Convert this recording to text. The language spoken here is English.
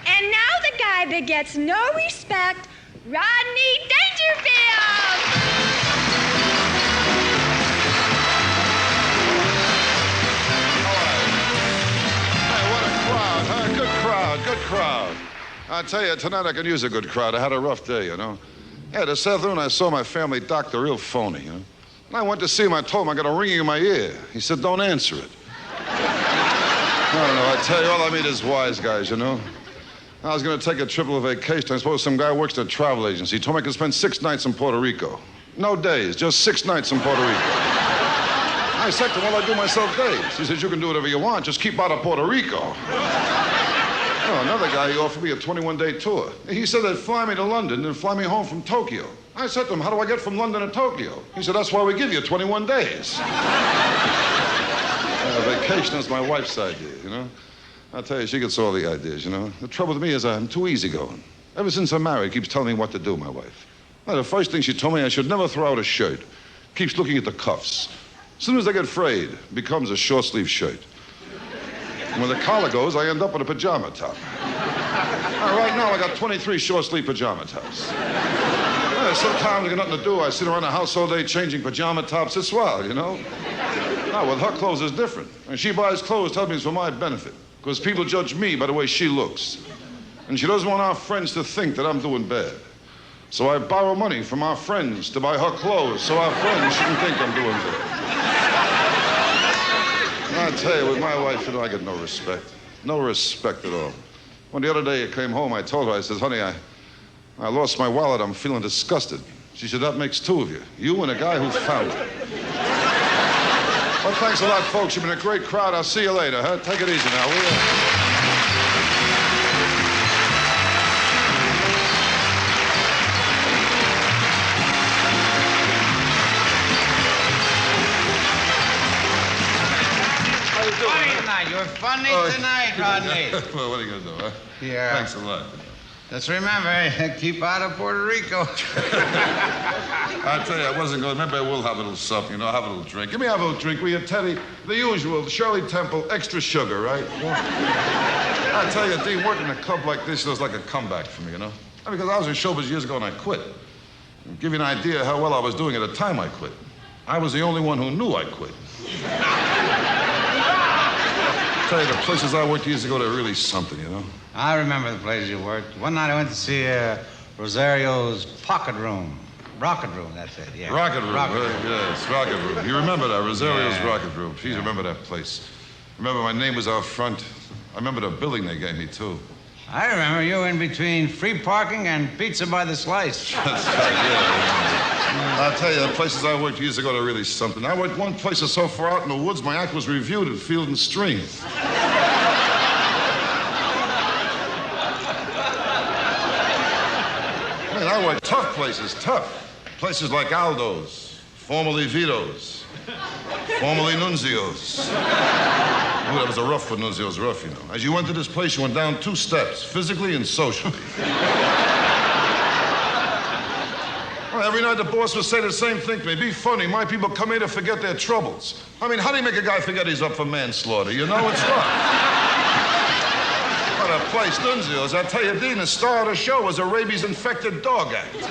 And now the guy that gets no respect, Rodney Dangerfield! Hey, what a crowd, huh? Good crowd. I tell you, tonight I could use a good crowd. I had a rough day, you know. Yeah, this afternoon I saw my family doctor, real phony, you know. And I went to see him. I told him I got a ringing in my ear. He said, don't answer it. I don't know. I tell you, all I meet is wise guys, you know. I was going to take a triple vacation. I suppose some guy works at a travel agency. He told me I could spend 6 nights in Puerto Rico. No days, just 6 nights in Puerto Rico. I said to him, well, I do myself days. He says, you can do whatever you want. Just keep out of Puerto Rico. Oh, another guy, he offered me a 21-day tour. He said they'd fly me to London and fly me home from Tokyo. I said to him, how do I get from London to Tokyo? He said, that's why we give you 21 days. Vacation is my wife's idea, you know. I'll tell you, she gets all the ideas, you know. The trouble with me is I'm too easygoing. Ever since I'm married, keeps telling me what to do, my wife. Well, the first thing she told me, I should never throw out a shirt. Keeps looking at the cuffs. As soon as they get frayed, it becomes a short-sleeve shirt. And when the collar goes, I end up with a pajama top. Right now, I got 23 short-sleeve pajama tops. Sometimes I got nothing to do. I sit around the house all day changing pajama tops. It's swell, you know. Now, with her clothes, it's different. And she buys clothes, tells me it's for my benefit. Because people judge me by the way she looks. And she doesn't want our friends to think that I'm doing bad. So I borrow money from our friends to buy her clothes so our friends shouldn't think I'm doing bad. And I tell you, with my wife, you know, I get no respect. No respect at all. When the other day I came home, I told her, I said, honey, I lost my wallet. I'm feeling disgusted. She said, that makes 2 of you. You and a guy who found it. Well, thanks a lot, folks. You've been a great crowd. I'll see you later, huh? Take it easy now, will you? How you doing? Funny tonight. You're funny tonight, Rodney. Well, what are you going to do, huh? Yeah. Thanks a lot. Just remember, keep out of Puerto Rico. I tell you, I wasn't going. Maybe I will have a little something, you know, have a little drink. Give me a little drink, will you, Teddy? The usual, Shirley Temple, extra sugar, right? Yeah. I tell you, Dean, working a club like this was like a comeback for me, you know? Because I was in showbiz years ago and I quit. I'll give you an idea how well I was doing at the time I quit. I was the only one who knew I quit. I tell you, the places I worked years ago, they're really something, you know? I remember the places you worked. One night I went to see Rosario's Pocket Room. Rocket Room, that's it, yeah. Rocket Room, yes, Rocket Room. You remember that, Rosario's Rocket Room. Please remember that place. Remember my name was out front. I remember the building they gave me, too. I remember you in between free parking and pizza by the slice. That's right, yeah. I'll tell you, the places I worked years ago, they're really something. I worked one place that's so far out in the woods, my act was reviewed at Field and Stream. I worked tough places, tough. Places like Aldo's, formerly Vito's, formerly Nunzio's. Oh, that was a rough one, Nunzio's rough, you know. As you went to this place, you went down 2 steps, physically and socially. Well, every night the boss would say the same thing to me, be funny, my people come here to forget their troubles. I mean, how do you make a guy forget he's up for manslaughter? You know, it's rough. What a place, Nunzio's. I tell you, Dean, the star of the show was a rabies-infected dog act.